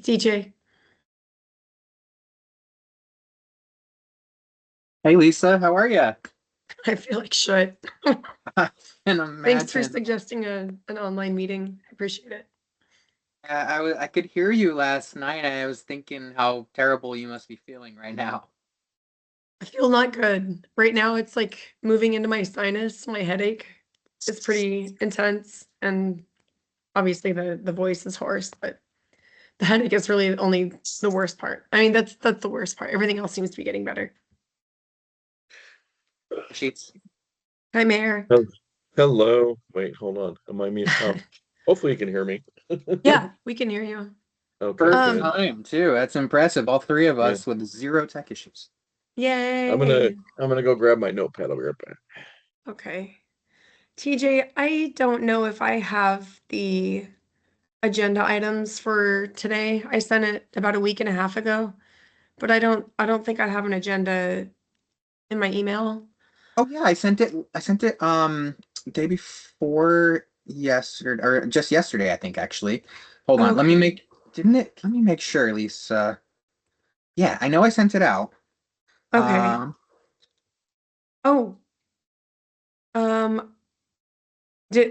DJ, Hey Lisa, how are you? I feel like shit. I can Thanks for imagine. suggesting an online meeting. I appreciate it. I could hear you last night. I was thinking how terrible you must be feeling right now. I feel not good. Right now it's like moving into my sinus, my headache is pretty intense, and obviously the voice is hoarse, but the headache is really only the worst part. I mean, that's the worst part. Everything else seems to be getting better. Sheets. Hi, Mayor. Hel- Hello. Wait, hold on. Am I mute? Hopefully you can hear me. Yeah, we can hear you. Okay, First good. Um, time too. That's impressive. All three of Yeah. us with zero tech issues. I'm gonna Yay. I'm gonna go grab my notepad. I'll be right back. Okay. TJ, I don't know if I have the agenda items for today. I sent it about a week and a half ago, but I don't think I have an agenda in my email. Oh yeah, I sent it day before yesterday or just yesterday, I think actually. Hold on. Let me Okay. make didn't it let me make sure, Lisa. Yeah, I know I sent it out. Okay. Um Oh, um,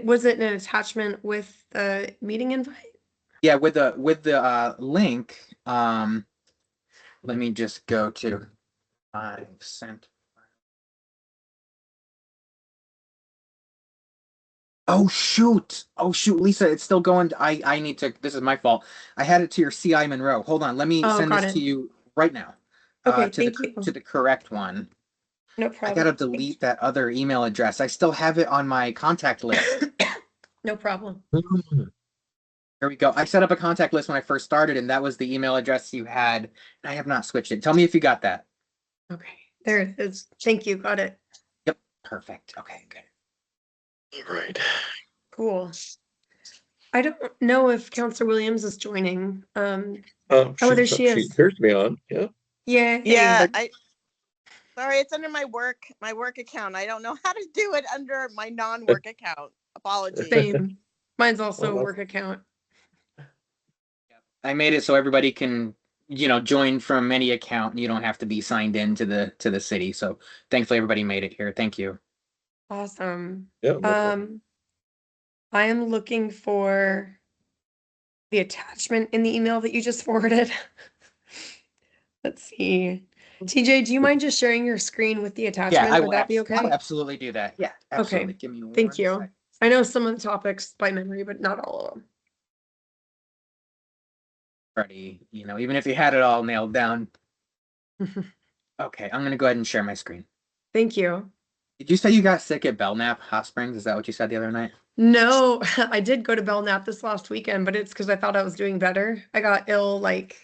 was it an attachment with the meeting invite? yeah, with the link. Let me just go to I sent. Oh shoot! Oh shoot, Lisa, it's still going. I need to. This is my fault. I had it to your CI Monroe. Hold on, let me Oh, send got this it. to you right now. Okay, To the thank you. to the correct one. No I gotta problem. Thank delete that other email address. I still have it on my contact list. you. No problem. Here we go. I set up a contact list when I first started, and that was the email address you had. I have not switched it. Tell me if you got that. Okay, there it is. Thank you. Got it. Yep, perfect. Okay, good. All right. Cool. I don't know if Counselor Williams is joining. Oh, there she She is. appears to be on. Yeah. Yay. Yeah, sorry, it's under my work account. I don't know how to do it under my non-work account. Apologies. Same. Mine's also a Well, work account. I made it so everybody can, join from any account. You don't have to be signed in to the city. So thankfully everybody made it here. Thank you. Awesome. yeah, no problem. I am looking for the attachment in the email that you just forwarded. Let's see. TJ, do you mind just sharing your screen with the Yeah, attachment? Would that be I will okay? absolutely do that. Yeah, absolutely. Okay. Give me Thank one you. sec. I know some of the topics by memory, but not all of Already, even if you had it all nailed down. them. Okay, I'm gonna go ahead and share my screen. Thank you. Did you say you got sick at Belknap Hot Springs? Is that what you said the other night? No, I did go to Belknap this last weekend, but it's because I thought I was doing better. I got ill like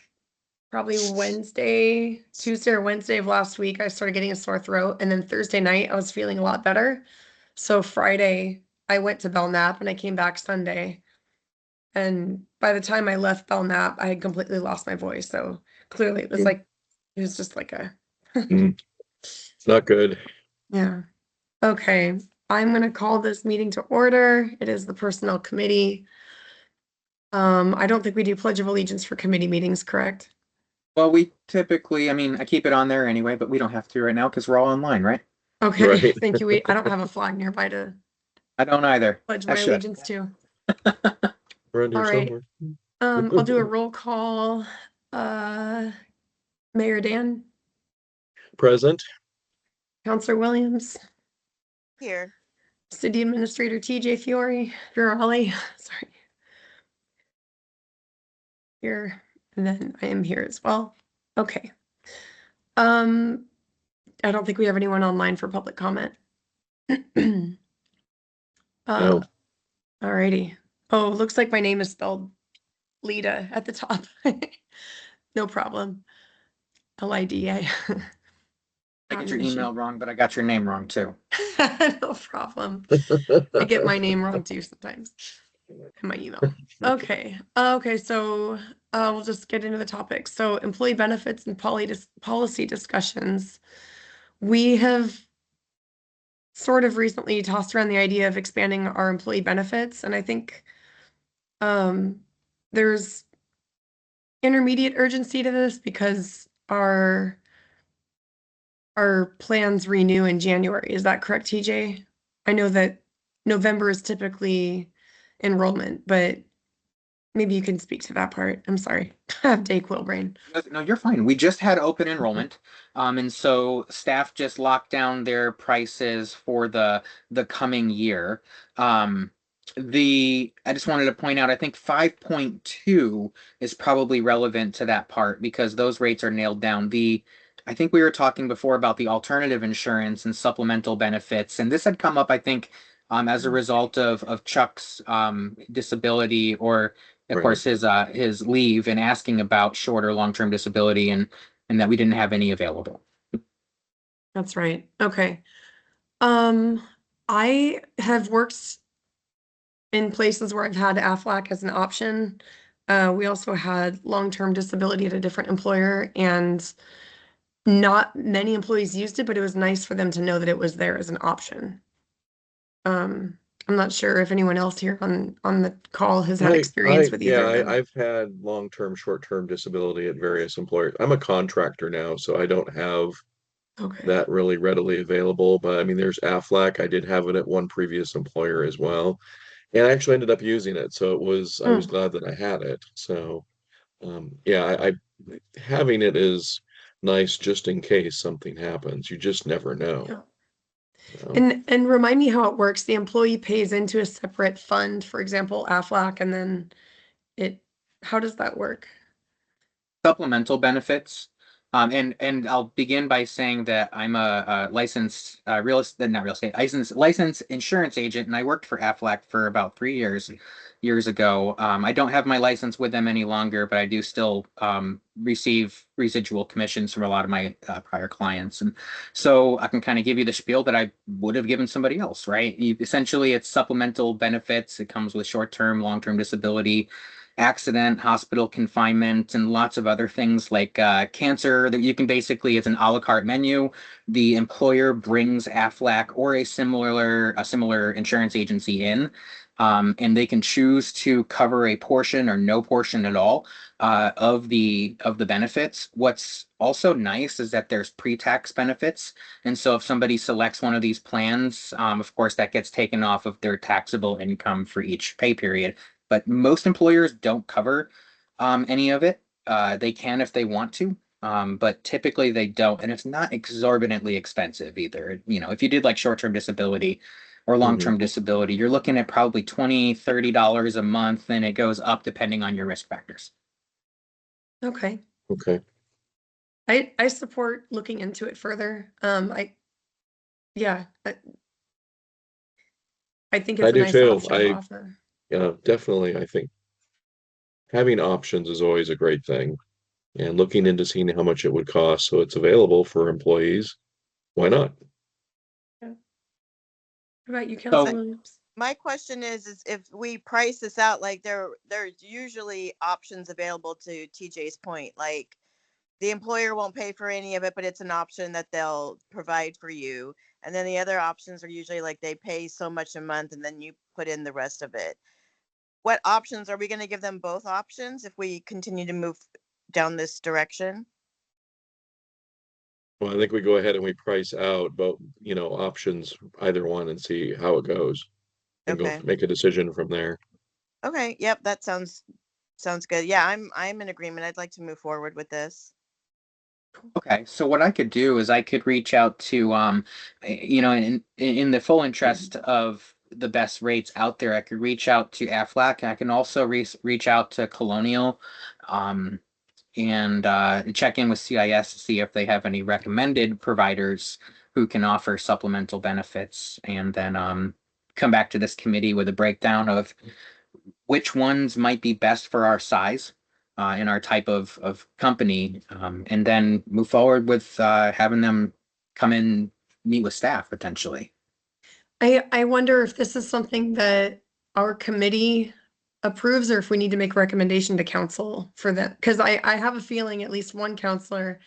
probably Tuesday or Wednesday of last week. I started getting a sore throat, and then Thursday night I was feeling a lot better. So Friday I went to Belknap and I came back Sunday. And by the time I left Belknap, I had completely lost my voice. So clearly it was just like a Mm, not good. yeah. Okay. I'm gonna call this meeting to order. It is the Personnel Committee. I don't think we do Pledge of Allegiance for committee meetings, correct? Well, we typically, I mean, I keep it on there anyway, but we don't have to right now because we're all online, right? Okay, Right. thank you. I don't have a flag nearby to I don't either. pledge I my should. allegiance to. Around All here right. somewhere. I'll do a roll call. Uh, Mayor Dan, Present. Counselor Williams, Here. City Administrator TJ Fiorelli, sorry, here, and then I am here as well. Okay. Um, I don't think we have anyone online for public comment. No. Alrighty. Oh, looks like my name is spelled Lita at the top. No problem. LIDA. I Not get an your issue. email wrong, but I got your name wrong too. No problem. I get my name wrong too sometimes in my email. Okay. Okay, so we'll just get into the topic. So employee benefits and policy discussions. We have sort of recently tossed around the idea of expanding our employee benefits, and I think um there's intermediate urgency to this because our plans renew in January. Is that correct, TJ? I know that November is typically enrollment, but maybe you can speak to that part. I'm sorry. I have Dayquil brain. No, you're fine. We just had open enrollment. And so staff just locked down their prices for the coming year. I just wanted to point out, I think 5.2 is probably relevant to that part because those rates are nailed down. I think we were talking before about the alternative insurance and supplemental benefits, and this had come up, I think, as a result of Chuck's disability, or of Right. course his leave, and asking about short or long-term disability, and that we didn't have any available. That's right. Okay. I have worked in places where I've had Aflac as an option. We also had long-term disability at a different employer, and not many employees used it, but it was nice for them to know that it was there as an option. I'm not sure if anyone else here on the call has had experience with either of them. I've had long-term, short-term disability at various employers. I'm a contractor now, so I don't have Okay. that really readily available. But I mean, there's Aflac. I did have it at one previous employer as well, and I actually ended up using it. So I was glad that I had it. So yeah, having it is nice just in case something happens. You just never know. Yeah. Um, And remind me how it works. The employee pays into a separate fund, for example, Aflac, and then how does that work? Supplemental benefits. And I'll begin by saying that I'm a licensed not real estate, licensed insurance agent, and I worked for Aflac for about 3 years ago. I don't have my license with them any longer, but I do still receive residual commissions from a lot of my prior clients, and so I can kind of give you the spiel that I would have given somebody else, right? Essentially, it's supplemental benefits. It comes with short-term, long-term disability, accident, hospital confinement, and lots of other things like cancer. That you can basically, it's an a la carte menu. The employer brings Aflac or a similar insurance agency in, and they can choose to cover a portion or no portion at all of the benefits. What's also nice is that there's pre-tax benefits, and so if somebody selects one of these plans, of course that gets taken off of their taxable income for each pay period. But most employers don't cover any of it. They can if they want to, but typically they don't, and it's not exorbitantly expensive either. You know, if you did like short-term disability or long-term disability, you're looking at probably $20-$30 a month, and it goes up depending on your risk factors. Okay. okay. I support looking into it further. Yeah, I think it's I a do nice too. option to offer. Yeah, definitely. I think having options is always a great thing. And looking into seeing how much it would cost so it's available for employees, why not? What about you, So- Councilman Williams? My question is if we price this out, like there's usually options available, to TJ's point, like the employer won't pay for any of it, but it's an option that they'll provide for you. And then the other options are usually like they pay so much a month and then you put in the rest of it. What options are we going to give them? Both options if we continue to move down this direction? Well, I think we go ahead and we price out both, options, either one, and see how it goes. And go Okay. make a decision from there. Okay. Yep. That sounds good. Yeah, I'm in agreement. I'd like to move forward with this. Okay, so what I could do is I could reach out to in the full interest of the best rates out there, I could reach out to Aflac. I can also reach out to Colonial, and check in with CIS to see if they have any recommended providers who can offer supplemental benefits, and then come back to this committee with a breakdown of which ones might be best for our size and our type of company, and then move forward with having them come in, meet with staff potentially. I wonder if this is something that our committee approves, or if we need to make recommendation to council for that, because I have a feeling at least one counselor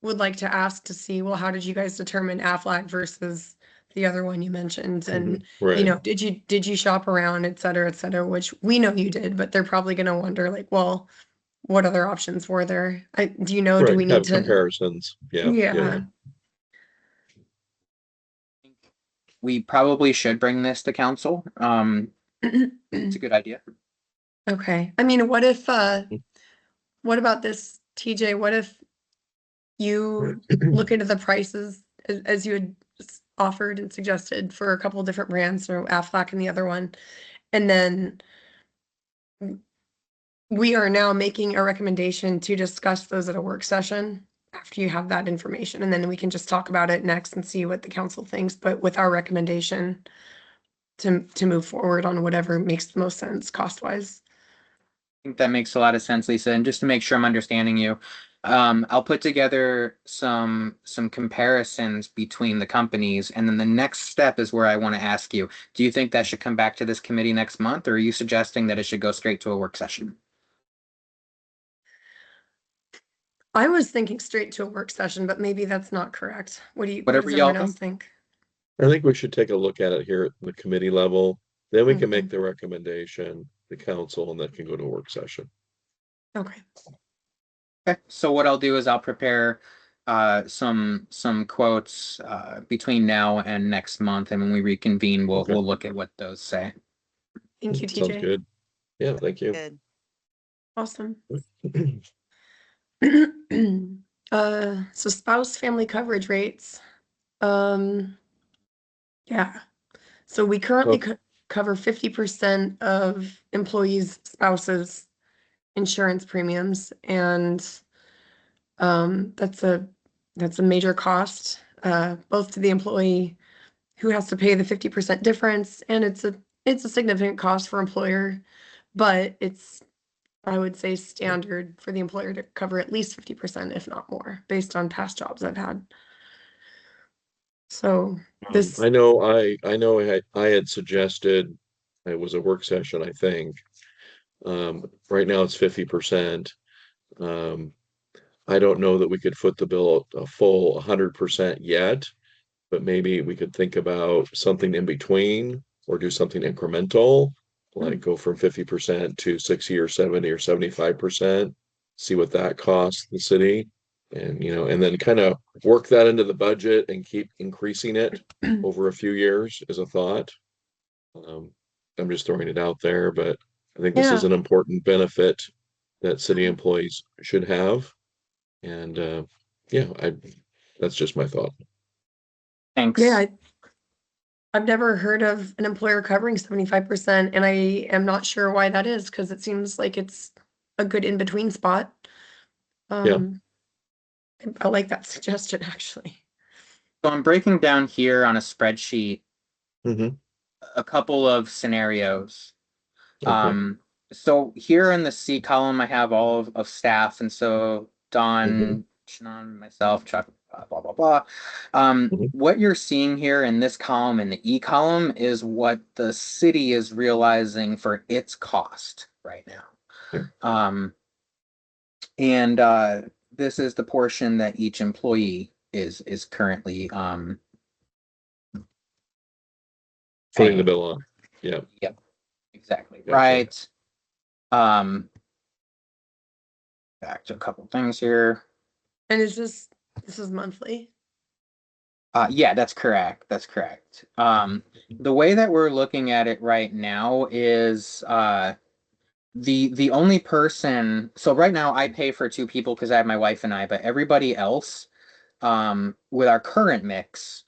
would like to ask to see, well, how did you guys determine Aflac versus the other one you mentioned? And, Right. did you shop around, et cetera, which we know you did, but they're probably gonna wonder like, well, what other options were there? Do you know, do Right, we need have to? comparisons. Yeah, Yeah. We probably should bring this to council. It's a good idea. Okay. I mean, what about this, TJ? What if you look into the prices as you had offered and suggested for a couple of different brands, so Aflac and the other one, and then we are now making a recommendation to discuss those at a work session after you have that information, and then we can just talk about it next and see what the council thinks, but with our recommendation to move forward on whatever makes the most sense cost-wise. I think that makes a lot of sense, Lisa. And just to make sure I'm understanding you, I'll put together some comparisons between the companies, and then the next step is where I want to ask you, do you think that should come back to this committee next month, or are you suggesting that it should go straight to a work session? I was thinking straight to a work session, but maybe that's not correct. What Whatever does y'all everyone else think? I think we should take a look at it here at the committee level. Then we can make Mhm. the recommendation, the council, and that can go to a work session. Okay. Okay, so what I'll do is I'll prepare some quotes between now and next month, and when we reconvene, we'll Okay. we'll look at what those say. Thank you, Sounds TJ. good. Yeah, thank you. Good. Awesome. So spouse family coverage rates. Yeah. So we currently Oh. cover 50% of employees' spouses' insurance premiums, and that's a major cost, both to the employee who has to pay the 50% difference, and it's a significant cost for employer, but it's, I would say, standard for the employer to cover at least 50%, if not more, based on past jobs I've had. So this, I know I had suggested, it was a work session, I think. Right now it's 50%. I don't know that we could foot the bill a full 100% yet, but maybe we could think about something in between or do something incremental, like go from 50% to 60 or 70 or 75%, see what that costs the city. And, and then kind of work that into the budget and keep increasing it over a few years is a thought. I'm just throwing it out there, but I think this is yeah, an important benefit that city employees should have. And yeah, that's just my thought. Thanks. yeah, I've never heard of an employer covering 75%, and I am not sure why that is, because it seems like it's a good in-between spot. I like that suggestion, actually. So I'm breaking down here on a spreadsheet Mhm. a couple of scenarios. Okay. So here in the C column, I have all of staff, and so Don, Shannon, myself, Chuck, blah blah blah. Mhm. What you're seeing here in this column, in the E column, is what the city is realizing for its cost right now. Yeah. And this is the portion that each employee is currently Putting the paying. bill on. Yeah. Yep, exactly. Gotcha. Right. Back to a couple things here. And this is monthly? Yeah, that's correct. That's correct. The way that we're looking at it right now is the only person. So right now I pay for two people because I have my wife and I, but everybody else, with our current mix,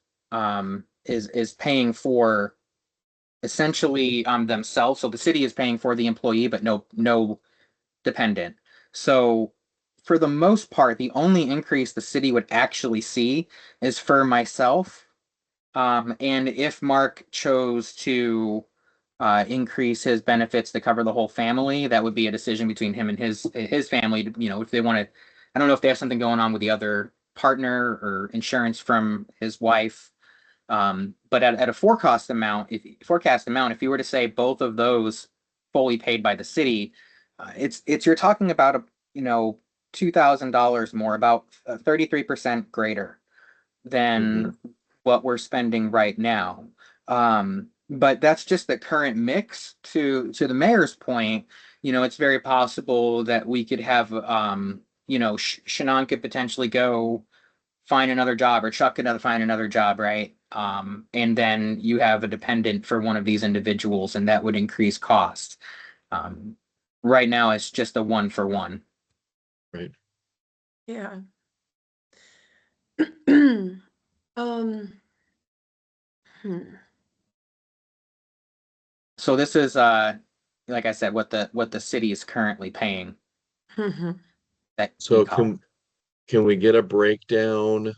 is paying for essentially themselves. So the city is paying for the employee, but no dependent. So for the most part, the only increase the city would actually see is for myself. And if Mark chose to increase his benefits to cover the whole family, that would be a decision between him and his family. If they want to, I don't know if they have something going on with the other partner or insurance from his wife. But at a forecast amount, if you were to say both of those fully paid by the city, it's you're talking about $2,000 more, about 33% greater than what we're spending right now. But that's just the current mix. To the mayor's point, it's very possible that we could have, Shannon could potentially go find another job, or Chuck could find another job, right? And then you have a dependent for one of these individuals, and that would increase cost. Right now, it's just a 1-for-1. Right. Yeah. Um, hmm. So this is, like I said, what the city is currently paying. Mhm. That So e-com. can we get a breakdown?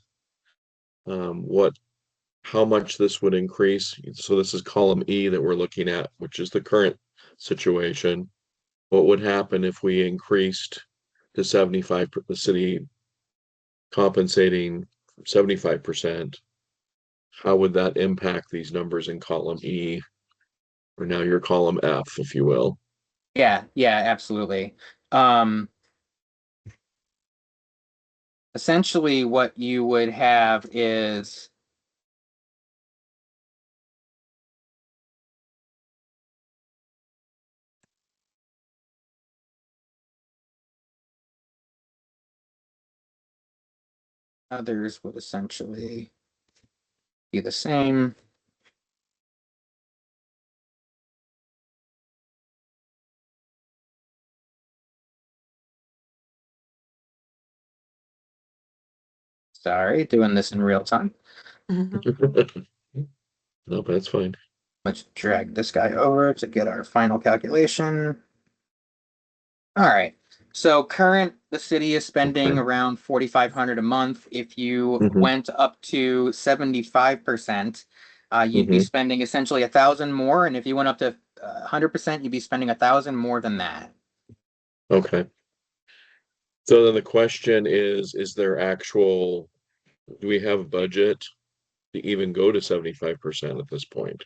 How much this would increase? So this is column E that we're looking at, which is the current situation. What would happen if we increased to 75, the city compensating 75%? How would that impact these numbers in column E, or now your column F, if you will? Yeah, absolutely. Essentially what you would have is others would essentially be the same. Sorry, doing this in real time. Mhm. No, but that's fine. Let's drag this guy over to get our final calculation. All right. So the city is spending around 4,500 a month. If you Mhm. went up to 75%, you'd be Mhm. spending essentially 1,000 more. And if you went up to 100%, you'd be spending 1,000 more than that. Okay. So then the question is there do we have a budget to even go to 75% at this point?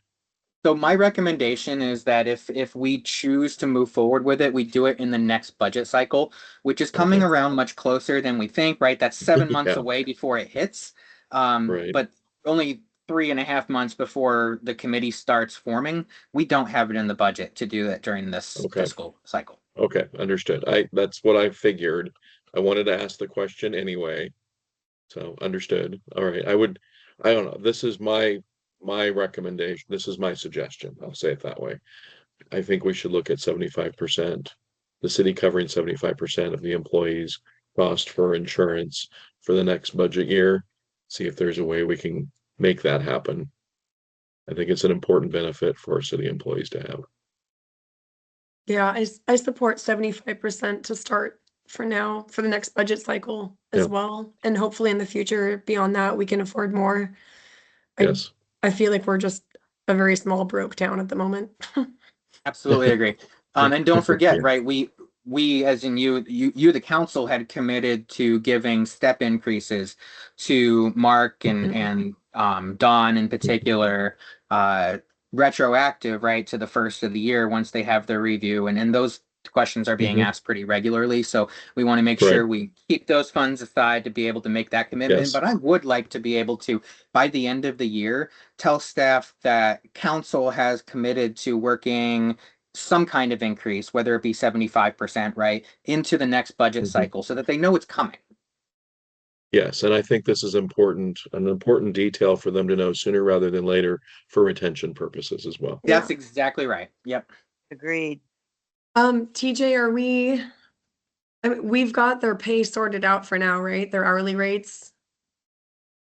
So my recommendation is that if we choose to move forward with it, we do it in the next budget cycle, which is coming Okay. around much closer than we think, right? That's 7 months Yeah, away before it hits. right. But only 3.5 months before the committee starts forming. We don't have it in the budget to do it during this Okay. fiscal cycle. Okay, understood. That's what I figured. I wanted to ask the question anyway. So understood. All right. I don't know. This is my recommendation. This is my suggestion. I'll say it that way. I think we should look at 75%, the city covering 75% of the employees' cost for insurance for the next budget year. See if there's a way we can make that happen. I think it's an important benefit for our city employees to have. Yeah, I support 75% to start for now, for the next budget cycle as Yeah. well. And hopefully in the future, beyond that, we can afford more. I Yes. I feel like we're just a very small broke town at the moment. Absolutely agree. And don't forget, Yeah. right? We as in you, the council had committed to giving step increases to Mark Mhm. and Don in particular, retroactive, right, to the first of the year once they have their review, and those questions are being Mhm. asked pretty regularly. So we want to make Right. sure we keep those funds aside to be able to make that commitment. Yes. But I would like to be able to, by the end of the year, tell staff that council has committed to working some kind of increase, whether it be 75%, right, into the next budget Mhm. cycle so that they know it's coming. Yes, and I think this is important, an important detail for them to know sooner rather than later for retention purposes as well. That's Yeah. exactly right. Yep. Agreed. TJ, I mean, we've got their pay sorted out for now, right? Their hourly rates.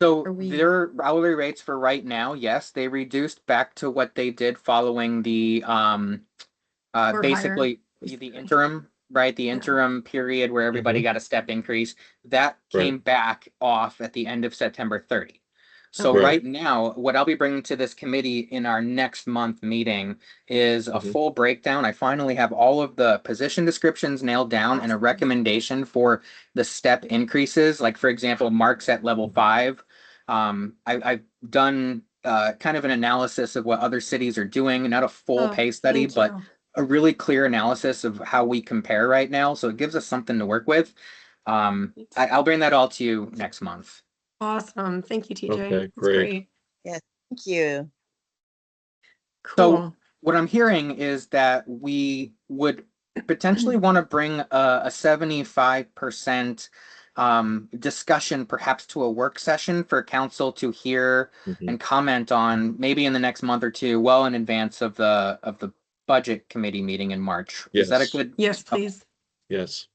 So Are we- their hourly rates for right now, yes, they reduced back to what they did following the Or basically higher. the interim, right? The interim period where everybody got a step increase. That Right. came back off at the end of September 30. So Okay. right now, what I'll be bringing to this committee in our next month meeting is a Mhm. full breakdown. I finally have all of the position descriptions nailed down and a recommendation for the step increases. Like for example, Mark's at level 5. I've done kind of an analysis of what other cities are doing, not a full Oh, pay study, thank but you. a really clear analysis of how we compare right now. So it gives us something to work with. I'll bring that all to you next month. Awesome. Thank you, TJ. Okay, That's great. great. Yes. Thank you. So Cool. what I'm hearing is that we would potentially want to bring a 75% discussion perhaps to a work session for council to hear Mhm. and comment on maybe in the next month or two, well in advance of the budget committee meeting in March. Is that a Yes. good? Yes, Okay. please. Yes.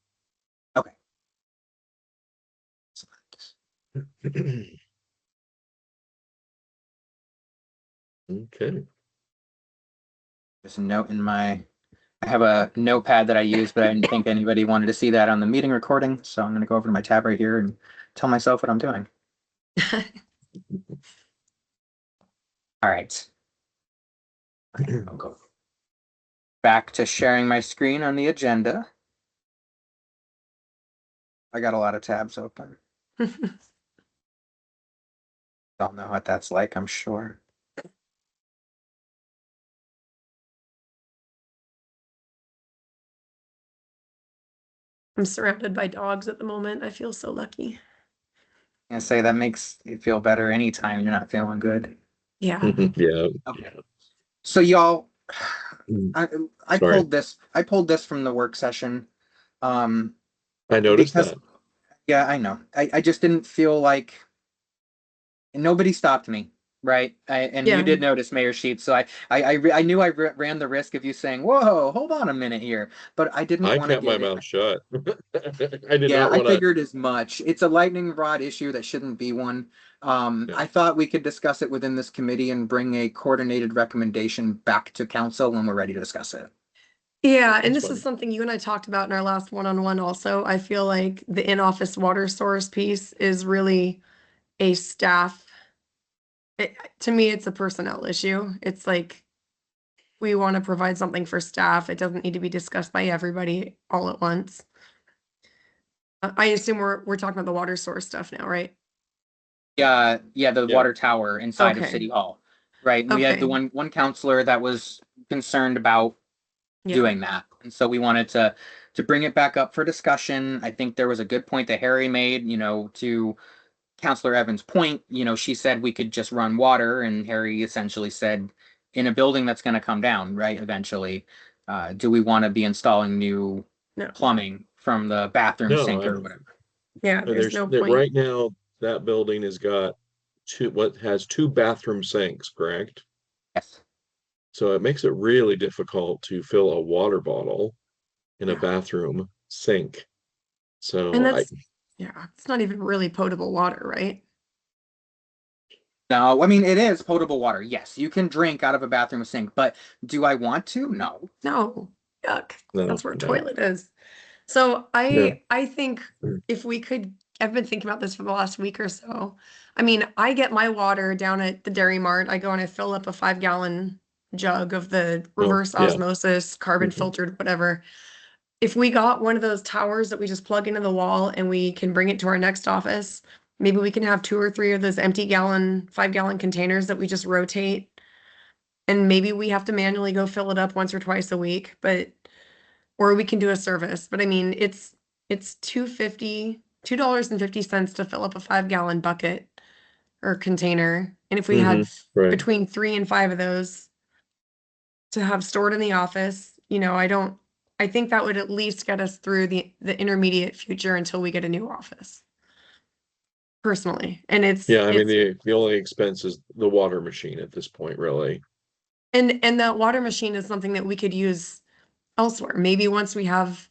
Okay. Okay. There's a note in my. I have a notepad that I use, but I didn't think anybody wanted to see that on the meeting recording, so I'm going to go over to my tab right here and tell myself what I'm doing. All right. Okay, I'll go back to sharing my screen on the agenda. I got a lot of tabs open. Don't know what that's like, I'm sure. I'm surrounded by dogs at the moment. I feel so lucky. I say that makes you feel better anytime you're not feeling good. Yeah. Yeah. Okay. So y'all, Mm. I Sorry. pulled this from the work session. I noticed Because that. yeah, I know. I just didn't feel like nobody stopped me, right? And you Yeah. did notice, Mayor Sheets. So I knew I ran the risk of you saying, "Whoa, hold on a minute here," but I didn't I want to kept my get it. mouth shut. I did Yeah, not I want to. figured as much. It's a lightning rod issue that shouldn't be one. Yeah. I thought we could discuss it within this committee and bring a coordinated recommendation back to council when we're ready to discuss it. Yeah, and That's this is fine. something you and I talked about in our last one-on-one also. I feel like the in-office water source piece is really a staff. To me, it's a personnel issue. It's like we want to provide something for staff. It doesn't need to be discussed by everybody all at once. I assume we're talking about the water source stuff now, right? Yeah, the Yeah. water tower inside of Okay. City Hall, right? And we had the Okay. one counselor that was concerned about Yeah. doing that, and so we wanted to bring it back up for discussion. I think there was a good point that Harry made, to Counselor Evans' point. She said we could just run water, and Harry essentially said, in a building that's going to come down, right, eventually, do we want to be installing new No. plumbing from the bathroom No, sink or whatever? Yeah, there's no there, point. right now that building has got two bathroom sinks, correct? Yes. So it makes it really difficult to fill a water bottle in a Yeah. bathroom sink. And So that's it's not even really potable water, right? No, I mean, it is potable water. Yes, you can drink out of a bathroom sink, but do I want to? No. No. Yuck. no, That's where a no, toilet is. So no. I think Mm. if we could, I've been thinking about this for the last week or so. I mean, I get my water down at the Dairy Mart. I go and I fill up a 5-gallon jug of the Oh, reverse yeah. osmosis, carbon Mhm. filtered, whatever. If we got one of those towers that we just plug into the wall and we can bring it to our next office, maybe we can have 2 or 3 of those empty 5-gallon containers that we just rotate. And maybe we have to manually go fill it up once or twice a week, or we can do a service. But I mean, it's $2.50 to fill up a 5-gallon bucket or container. And if we had Right. between 3 and 5 of those to have stored in the office, I think that would at least get us through the intermediate future until we get a new office. Personally. And Yeah, I mean the only expense is the water machine at this point, really. and that water machine is something that we could use elsewhere. Maybe once we have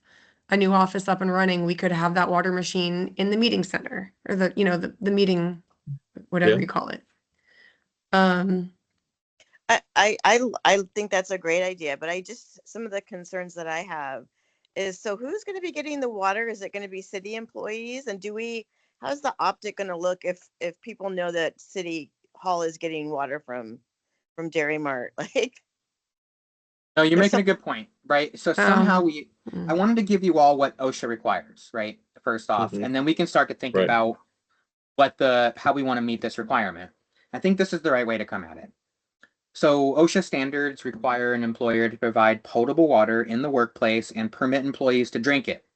a new office up and running, we could have that water machine in the meeting center or the meeting, whatever Yeah. you call it. Um, I think that's a great idea, but some of the concerns that I have is, so who's going to be getting the water? Is it going to be city employees? And how's the optic going to look if people know that City Hall is getting water from Dairy Mart? Like, No, you're there's making a some, good point, right? So somehow I wanted to give you all what OSHA requires, right? First off, Mhm. and then we can start to think Right. about how we want to meet this requirement. I think this is the right way to come at it. So OSHA standards require an employer to provide potable water in the workplace and permit employees to drink it.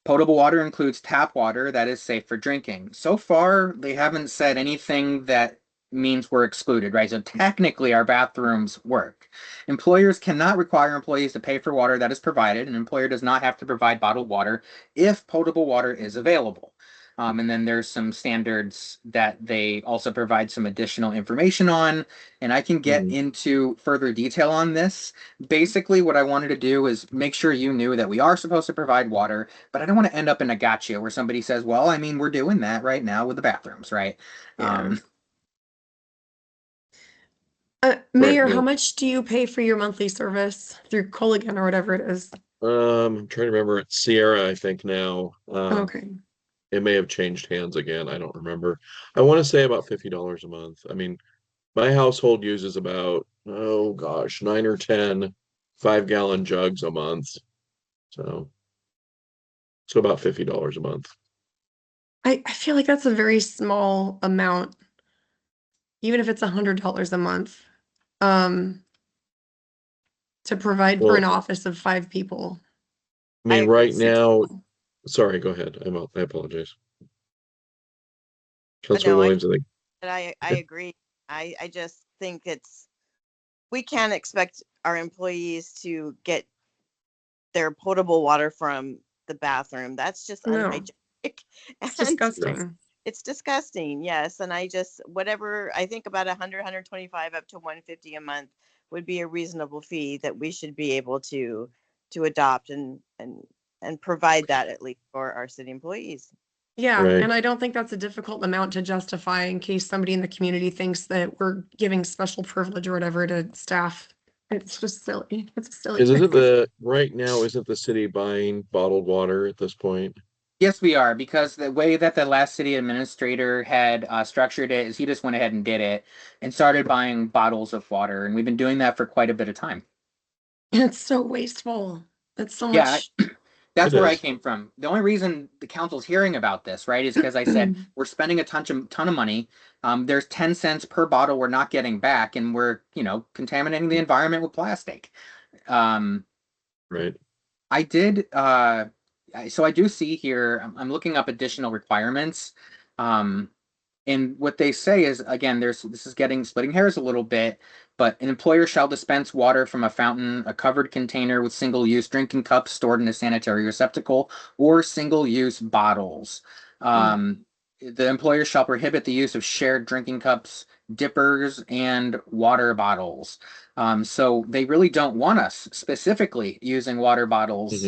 Potable water includes tap water that is safe for drinking. So far, they haven't said anything that means we're excluded, right? So technically our bathrooms work. Employers cannot require employees to pay for water that is provided. An employer does not have to provide bottled water if potable water is available. And then there's some standards that they also provide some additional information on, and I can get into further detail on this. Basically, what I wanted to do is make sure you knew that we are supposed to provide water, but I don't want to end up in a gotcha where somebody says, well, I mean, we're doing that right now with the bathrooms, right? Yeah. Right, Mayor, yeah. how much do you pay for your monthly service through Culligan or whatever it is? I'm trying to remember. It's Sierra, I think now. Okay. It may have changed hands again. I don't remember. I want to say about $50 a month. I mean, my household uses about, oh gosh, 9 or 10 5-gallon jugs a month. So about $50 a month. I feel like that's a very small amount, even if it's $100 a month, to provide for Well, an office of 5 people. I mean, agree. right 6 now, people. sorry, go ahead. I apologize. But Councilor no, Williams, I think. I agree. I just think we can't expect our employees to get their potable water from the bathroom. That's just No. unhygienic. It's And disgusting. it's disgusting, yes. And I just, whatever, I think about 100, 125 up to 150 a month would be a reasonable fee that we should be able to adopt and provide that at least for our city employees. Yeah, Right. and I don't think that's a difficult amount to justify in case somebody in the community thinks that we're giving special privilege or whatever to staff. It's just silly. It's a silly Isn't thing. right now, isn't the city buying bottled water at this point? Yes, we are, because the way that the last city administrator had structured it is he just went ahead and did it and started buying bottles of water, and we've been doing that for quite a bit of time. And it's so wasteful. It's so Yeah, much. that's It where I is. came from. The only reason the council's hearing about this, right, is because I said we're spending a ton of money. There's 10 cents per bottle we're not getting back, and we're, contaminating the environment with plastic. Right. I did so I do see here, I'm looking up additional requirements. And what they say is, again, this is splitting hairs a little bit, but an employer shall dispense water from a fountain, a covered container with single-use drinking cups stored in a sanitary receptacle, or single-use bottles. The employer shall prohibit the use of shared drinking cups, dippers, and water bottles. So they really don't want us specifically using water bottles,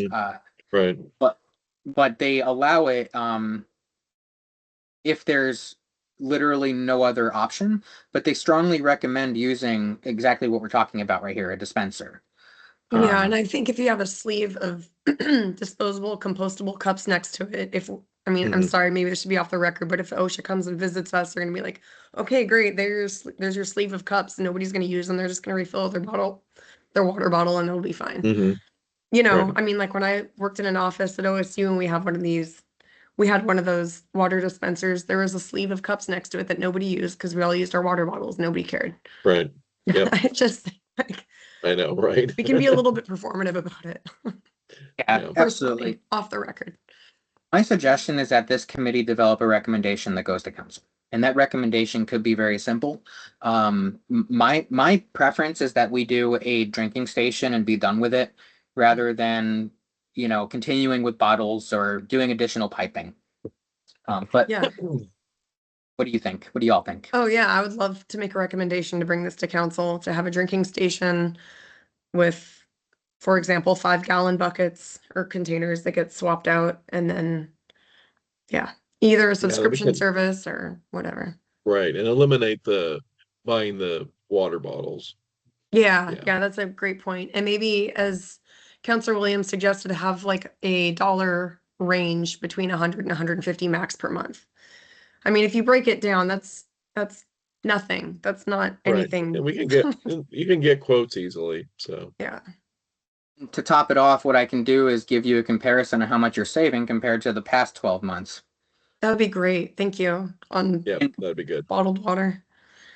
Right. but they allow it if there's literally no other option, but they strongly recommend using exactly what we're talking about right here, a dispenser. Yeah, and I think if you have a sleeve of disposable compostable cups next to it, I'm sorry, maybe this should be off the record, but if OSHA comes and visits us, they're gonna be like, okay, great, there's your sleeve of cups, nobody's gonna use them, they're just gonna refill their water bottle, and it'll be fine. Right. I mean, like when I worked in an office at OSU and we had one of those water dispensers, there was a sleeve of cups next to it that nobody used because we all used our water bottles, nobody cared. Right. Yep. I just like I know, right? we can be a little bit performative about it. Yeah, Yeah. absolutely. Off the record. My suggestion is that this committee develop a recommendation that goes to council. And that recommendation could be very simple. My preference is that we do a drinking station and be done with it rather than, continuing with bottles or doing additional piping. But Yeah. what do you think? What do y'all think? Oh, yeah, I would love to make a recommendation to bring this to council, to have a drinking station with, for example, 5-gallon buckets or containers that get swapped out, and then, yeah, either a subscription can- service or whatever. Right. And eliminate buying the water bottles. Yeah, Yeah. yeah, that's a great point. And maybe, as Councilor Williams suggested, have like a dollar range between 100 and 150 max per month. I mean, if you break it down, that's nothing. That's not Right. anything. And you can get quotes easily. So Yeah. To top it off, what I can do is give you a comparison of how much you're saving compared to the past 12 months. That would be great. Thank you. On yeah, that'd be good. bottled water.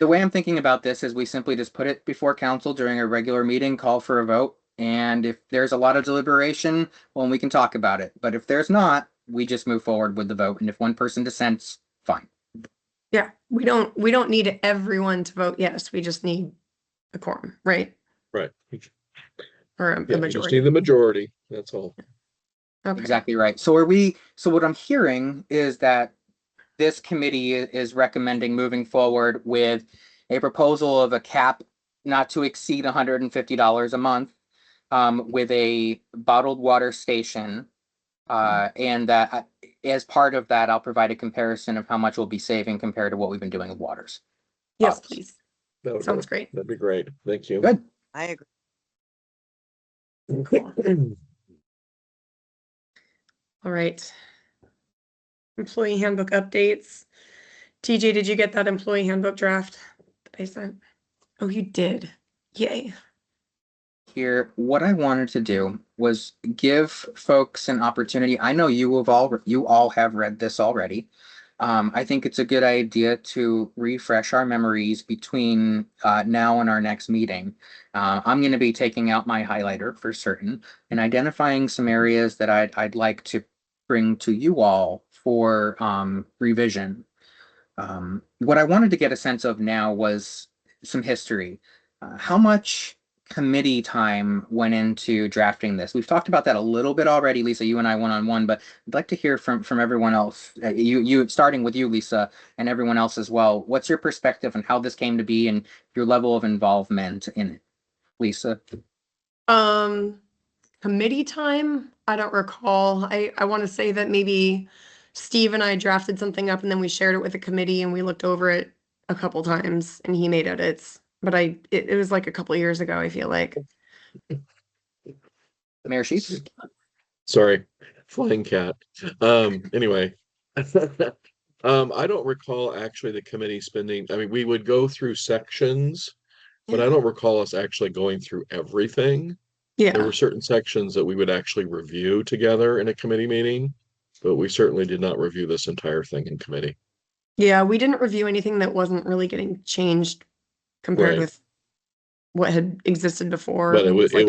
The way I'm thinking about this is we simply just put it before council during a regular meeting, call for a vote. And if there's a lot of deliberation, well, we can talk about it. But if there's not, we just move forward with the vote. And if one person dissents, fine. Yeah, we don't need everyone to vote yes. We just need a quorum, right? Right. Or a Yeah, you just majority. need the majority. That's all. Okay. Exactly right. So so what I'm hearing is that this committee is recommending moving forward with a proposal of a cap not to exceed $150 a month, with a bottled water station. And that as part of that, I'll provide a comparison of how much we'll be saving compared to what we've been doing with waters. Yes, please. That would Sounds work. great. That'd be great. Thank you. Good. I agree. Cool. All right. Employee handbook updates. TJ, did you get that employee handbook draft that I sent? Oh, you did. Yay. Here, what I wanted to do was give folks an opportunity. I know you all have read this already. I think it's a good idea to refresh our memories between now and our next meeting. I'm going to be taking out my highlighter for certain and identifying some areas that I'd like to bring to you all for revision. What I wanted to get a sense of now was some history. How much committee time went into drafting this? We've talked about that a little bit already, Lisa, you and I one-on-one, but I'd like to hear from everyone else. You starting with you, Lisa, and everyone else as well. What's your perspective on how this came to be and your level of involvement in it? Lisa? Committee time, I don't recall. I want to say that maybe Steve and I drafted something up and then we shared it with the committee and we looked over it a couple times and he made edits. But it was like a couple years ago, I feel like. Mayor Sheets? Sorry, flying cat. Anyway. I don't recall actually the committee spending, I mean, we would go through sections, but I don't recall us actually going through everything. There Yeah. were certain sections that we would actually review together in a committee meeting, but we certainly did not review this entire thing in committee. Yeah, we didn't review anything that wasn't really getting changed compared Right. with what had existed before. But It was like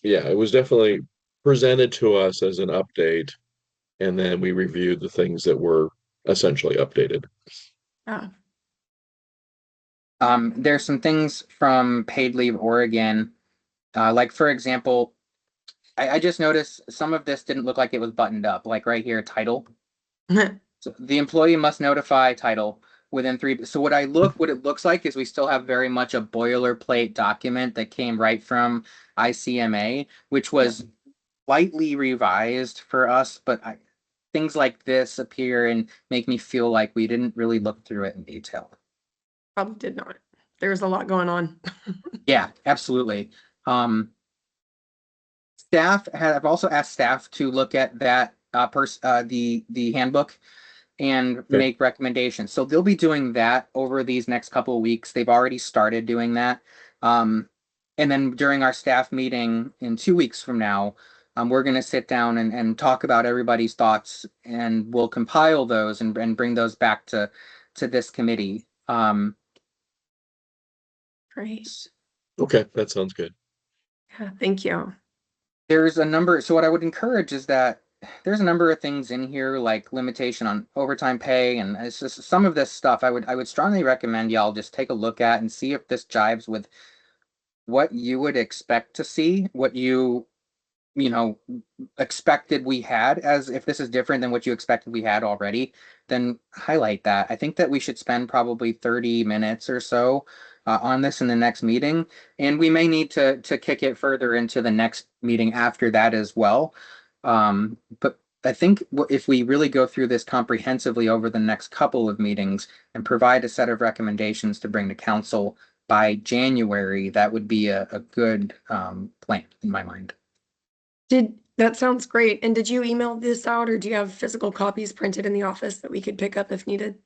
yeah, it was definitely presented to us as an update, and then we reviewed the things that were essentially updated. There's some things from Paid Leave Oregon. Like for example, I just noticed some of this didn't look like it was buttoned up, like right here, title. So the employee must notify title within 3. So what it looks like is we still have very much a boilerplate document that came right from ICMA, which was slightly revised for us, but things like this appear and make me feel like we didn't really look through it in detail. Probably did not. There was a lot going on. Yeah, absolutely. I've also asked staff to look at that the handbook and make recommendations. So they'll be doing that over these next couple of weeks. They've already started doing that. And then during our staff meeting in 2 weeks from now, we're going to sit down and talk about everybody's thoughts, and we'll compile those and bring those back to this committee. Great. Okay, that sounds good. Yeah, thank you. There's a number. So what I would encourage is that there's a number of things in here, like limitation on overtime pay, and it's just some of this stuff. I would strongly recommend y'all just take a look at and see if this jives with what you would expect to see, what you expected we had. As if this is different than what you expected we had already, then highlight that. I think that we should spend probably 30 minutes or so on this in the next meeting, and we may need to kick it further into the next meeting after that as well. But I think if we really go through this comprehensively over the next couple of meetings and provide a set of recommendations to bring to council by January, that would be a good plan in my mind. That sounds great. And did you email this out, or do you have physical copies printed in the office that we could pick up if needed?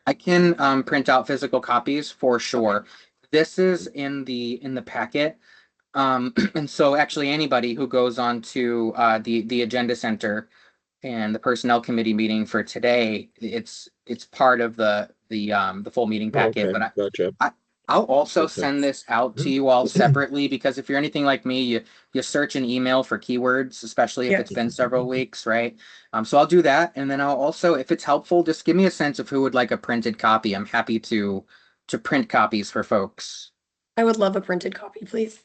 I can print out physical copies for sure. This is in the packet. And so actually anybody who goes on to the agenda center and the personnel committee meeting for today, it's part of the full meeting packet. Okay, But gotcha. I'll also Okay. send this out to you all separately because if you're anything like me, you search an email for keywords, especially if Yeah. it's been several weeks, right? So I'll do that, and then I'll also, if it's helpful, just give me a sense of who would like a printed copy. I'm happy to print copies for folks. I would love a printed copy, please.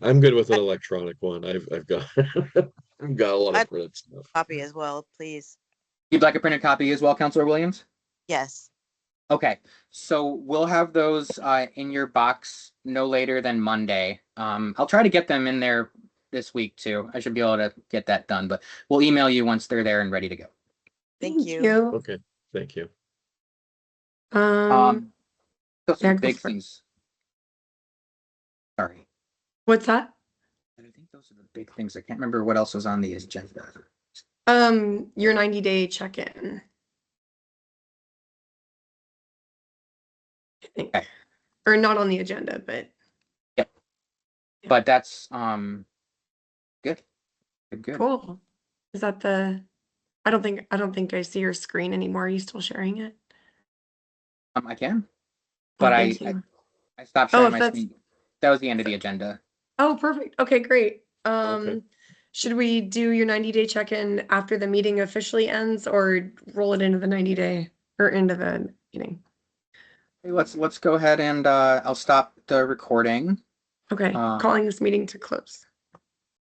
I'm good with an electronic one. I've got I've got a lot I'd- of printed stuff. Copy as well, please. You'd like a printed copy as well, Counselor Williams? Yes. Okay, so we'll have those in your box no later than Monday. I'll try to get them in there this week too. I should be able to get that done, but we'll email you once they're there and ready to go. Thank you. Okay, thank you. Those yeah, are go big for it. things. Sorry, What's that? I think those are the big things. I can't remember what else was on the agenda. Your 90-day check-in. I think. Okay. Or not on the agenda, but But that's good. Good. cool. Is that the? I don't think I see your screen anymore. Are you still sharing it? I can, Oh, but thank you. I stopped Oh, sharing if my that's- screen. That was the end of the agenda. Oh, perfect. Okay, great. Okay. Should we do your 90-day check-in after the meeting officially ends, or roll it into the 90-day or into the meeting? Hey, let's go ahead and I'll stop the recording. Okay, calling this meeting to close.